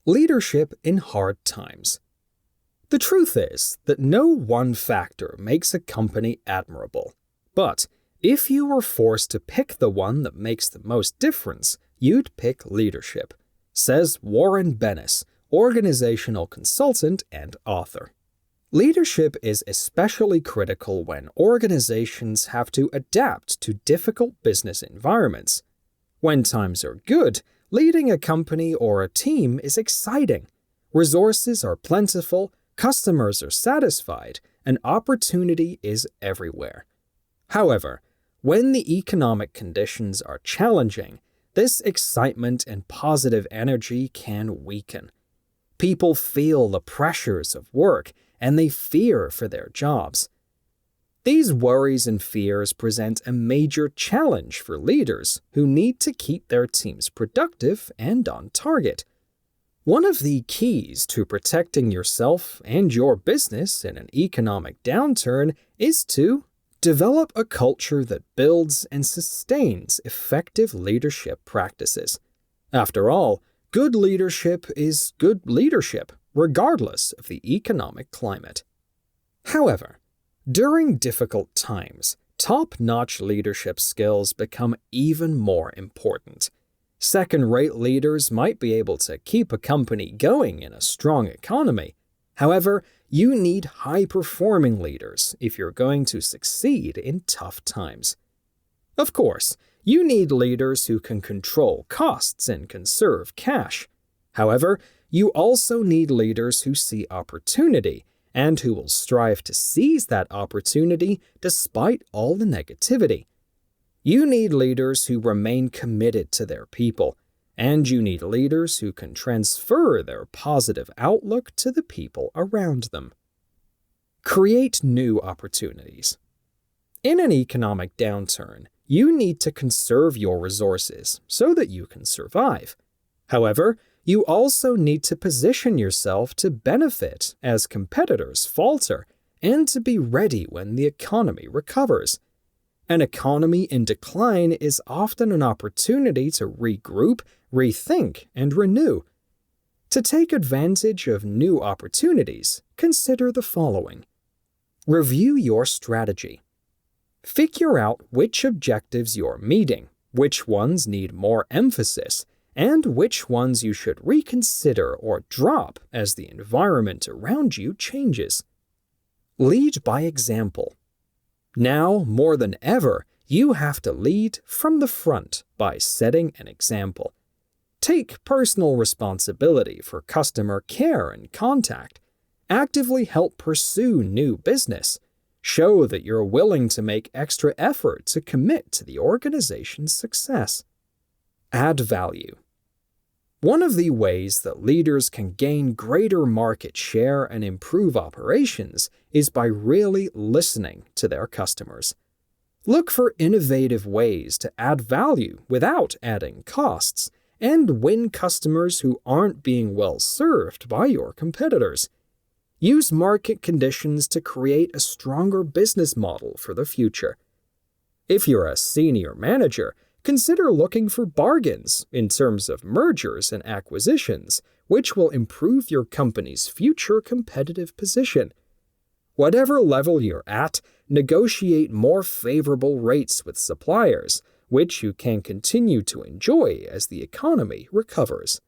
Leadership in hard times. The truth is that no one factor makes a company admirable. But if you were forced to pick the one that makes the most difference, you'd pick leadership, says Warren Bennis, organizational consultant and author. Leadership is especially critical when organizations have to adapt to difficult business environments. When times are good, leading a company or a team is exciting. Resources are plentiful, customers are satisfied, and opportunity is everywhere. However, when the economic conditions are challenging, this excitement and positive energy can weaken. People feel the pressures of work, and they fear for their jobs. These worries and fears present a major challenge for leaders who need to keep their teams productive and on target. One of the keys to protecting yourself and your business in an economic downturn is to develop a culture that builds and sustains effective leadership practices. After all, good leadership is good leadership, regardless of the economic climate. However, during difficult times, top-notch leadership skills become even more important. Second-rate leaders might be able to keep a company going in a strong economy. However, you need high-performing leaders if you're going to succeed in tough times. Of course, you need leaders who can control costs and conserve cash. However, you also need leaders who see opportunity and who will strive to seize that opportunity despite all the negativity. You need leaders who remain committed to their people, and you need leaders who can transfer their positive outlook to the people around them. Create new opportunities. In an economic downturn, you need to conserve your resources so that you can survive. However, you also need to position yourself to benefit as competitors falter and to be ready when the economy recovers. An economy in decline is often an opportunity to regroup, rethink, and renew. To take advantage of new opportunities, consider the following. Review your strategy. Figure out which objectives you're meeting, which ones need more emphasis, and which ones you should reconsider or drop as the environment around you changes. Lead by example. Now, more than ever, you have to lead from the front by setting an example. Take personal responsibility for customer care and contact. Actively help pursue new business. Show that you're willing to make extra effort to commit to the organization's success. Add value. One of the ways that leaders can gain greater market share and improve operations is by really listening to their customers. Look for innovative ways to add value without adding costs, and win customers who aren't being well served by your competitors. Use market conditions to create a stronger business model for the future. If you're a senior manager, consider looking for bargains in terms of mergers and acquisitions, which will improve your company's future competitive position. Whatever level you're at, negotiate more favorable rates with suppliers, which you can continue to enjoy as the economy recovers.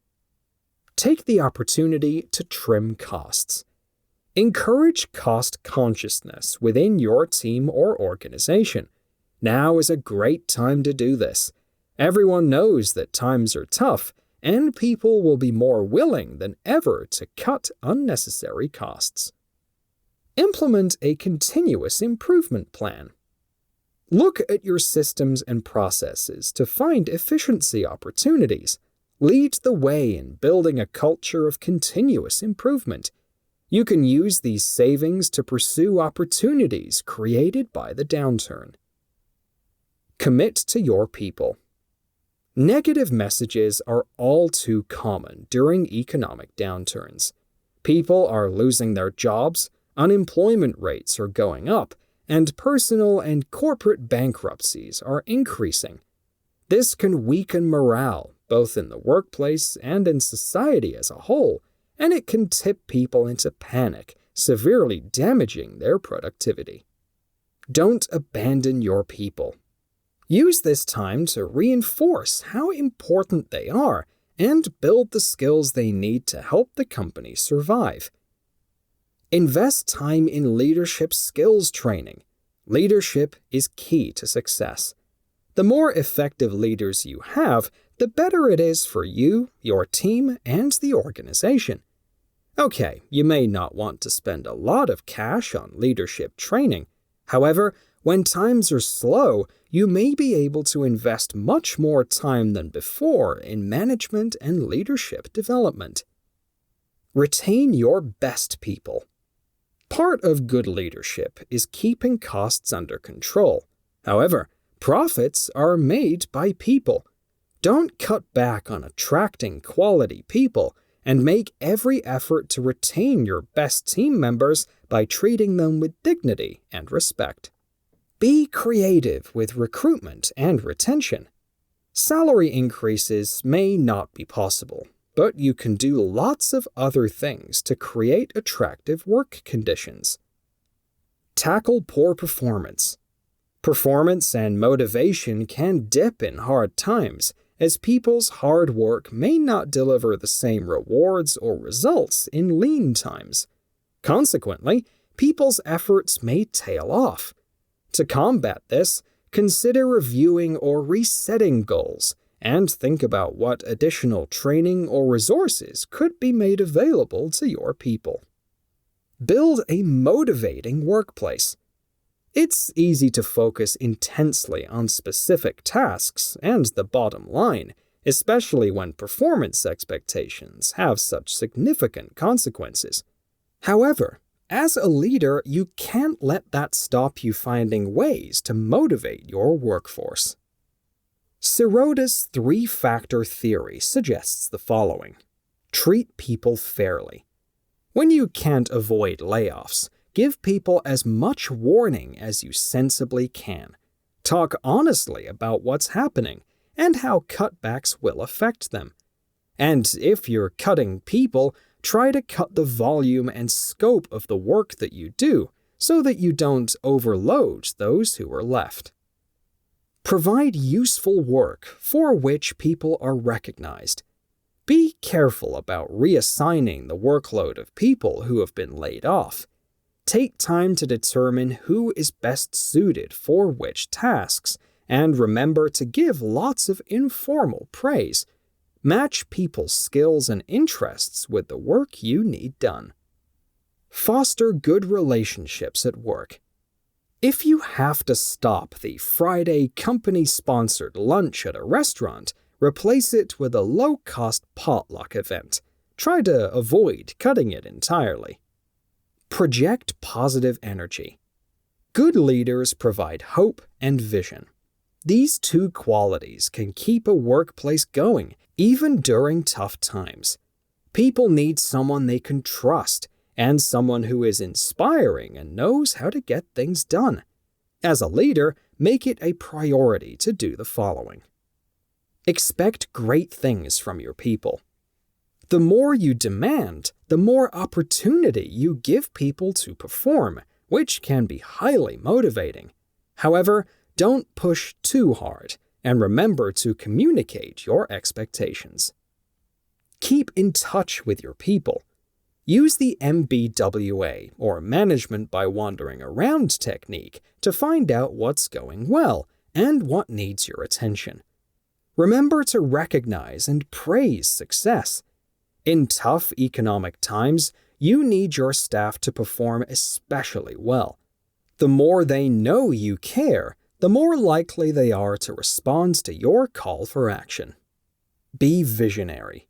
Take the opportunity to trim costs. Encourage cost consciousness within your team or organization. Now is a great time to do this. Everyone knows that times are tough, and people will be more willing than ever to cut unnecessary costs. Implement a continuous improvement plan. Look at your systems and processes to find efficiency opportunities. Lead the way in building a culture of continuous improvement. You can use these savings to pursue opportunities created by the downturn. Commit to your people. Negative messages are all too common during economic downturns. People are losing their jobs, unemployment rates are going up, and personal and corporate bankruptcies are increasing. This can weaken morale, both in the workplace and in society as a whole, and it can tip people into panic, severely damaging their productivity. Don't abandon your people. Use this time to reinforce how important they are and build the skills they need to help the company survive. Invest time in leadership skills training. Leadership is key to success. The more effective leaders you have, the better it is for you, your team, and the organization. Okay, you may not want to spend a lot of cash on leadership training. However, when times are slow, you may be able to invest much more time than before in management and leadership development. Retain your best people. Part of good leadership is keeping costs under control. However, profits are made by people. Don't cut back on attracting quality people, and make every effort to retain your best team members by treating them with dignity and respect. Be creative with recruitment and retention. Salary increases may not be possible, but you can do lots of other things to create attractive work conditions. Tackle poor performance. Performance and motivation can dip in hard times, as people's hard work may not deliver the same rewards or results in lean times. Consequently, people's efforts may tail off. To combat this, consider reviewing or resetting goals, and think about what additional training or resources could be made available to your people. Build a motivating workplace. It's easy to focus intensely on specific tasks and the bottom line, especially when performance expectations have such significant consequences. However, as a leader, you can't let that stop you finding ways to motivate your workforce. Sirota's three-factor theory suggests the following. Treat people fairly. When you can't avoid layoffs, give people as much warning as you sensibly can. Talk honestly about what's happening and how cutbacks will affect them. And if you're cutting people, try to cut the volume and scope of the work that you do so that you don't overload those who are left. Provide useful work for which people are recognized. Be careful about reassigning the workload of people who have been laid off. Take time to determine who is best suited for which tasks, and remember to give lots of informal praise. Match people's skills and interests with the work you need done. Foster good relationships at work. If you have to stop the Friday company-sponsored lunch at a restaurant, replace it with a low-cost potluck event. Try to avoid cutting it entirely. Project positive energy. Good leaders provide hope and vision. These two qualities can keep a workplace going, even during tough times. People need someone they can trust, and someone who is inspiring and knows how to get things done. As a leader, make it a priority to do the following. Expect great things from your people. The more you demand, the more opportunity you give people to perform, which can be highly motivating. However, don't push too hard, and remember to communicate your expectations. Keep in touch with your people. Use the MBWA, or Management by Wandering Around technique, to find out what's going well and what needs your attention. Remember to recognize and praise success. In tough economic times, you need your staff to perform especially well. The more they know you care, the more likely they are to respond to your call for action. Be visionary.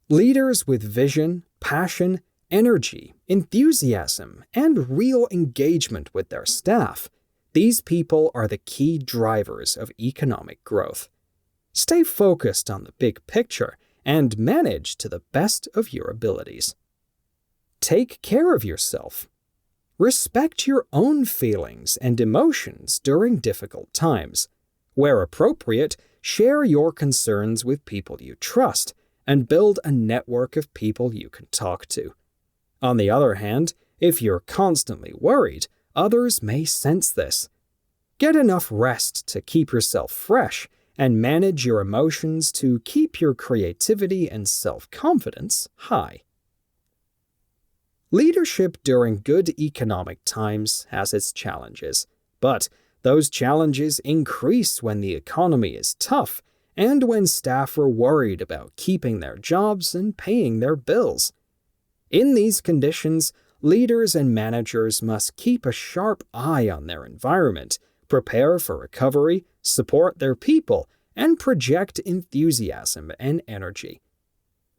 Leaders with vision, passion, energy, enthusiasm, and real engagement with their staff, these people are the key drivers of economic growth. Stay focused on the big picture and manage to the best of your abilities. Take care of yourself. Respect your own feelings and emotions during difficult times. Where appropriate, share your concerns with people you trust and build a network of people you can talk to. On the other hand, if you're constantly worried, others may sense this. Get enough rest to keep yourself fresh and manage your emotions to keep your creativity and self-confidence high. Leadership during good economic times has its challenges, but those challenges increase when the economy is tough and when staff are worried about keeping their jobs and paying their bills. In these conditions, leaders and managers must keep a sharp eye on their environment, prepare for recovery, support their people, and project enthusiasm and energy.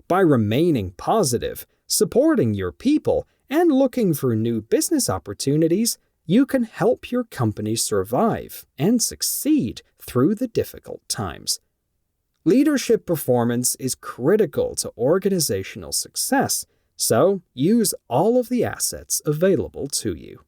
By remaining positive, supporting your people, and looking for new business opportunities, you can help your company survive and succeed through the difficult times. Leadership performance is critical to organizational success, so use all of the assets available to you.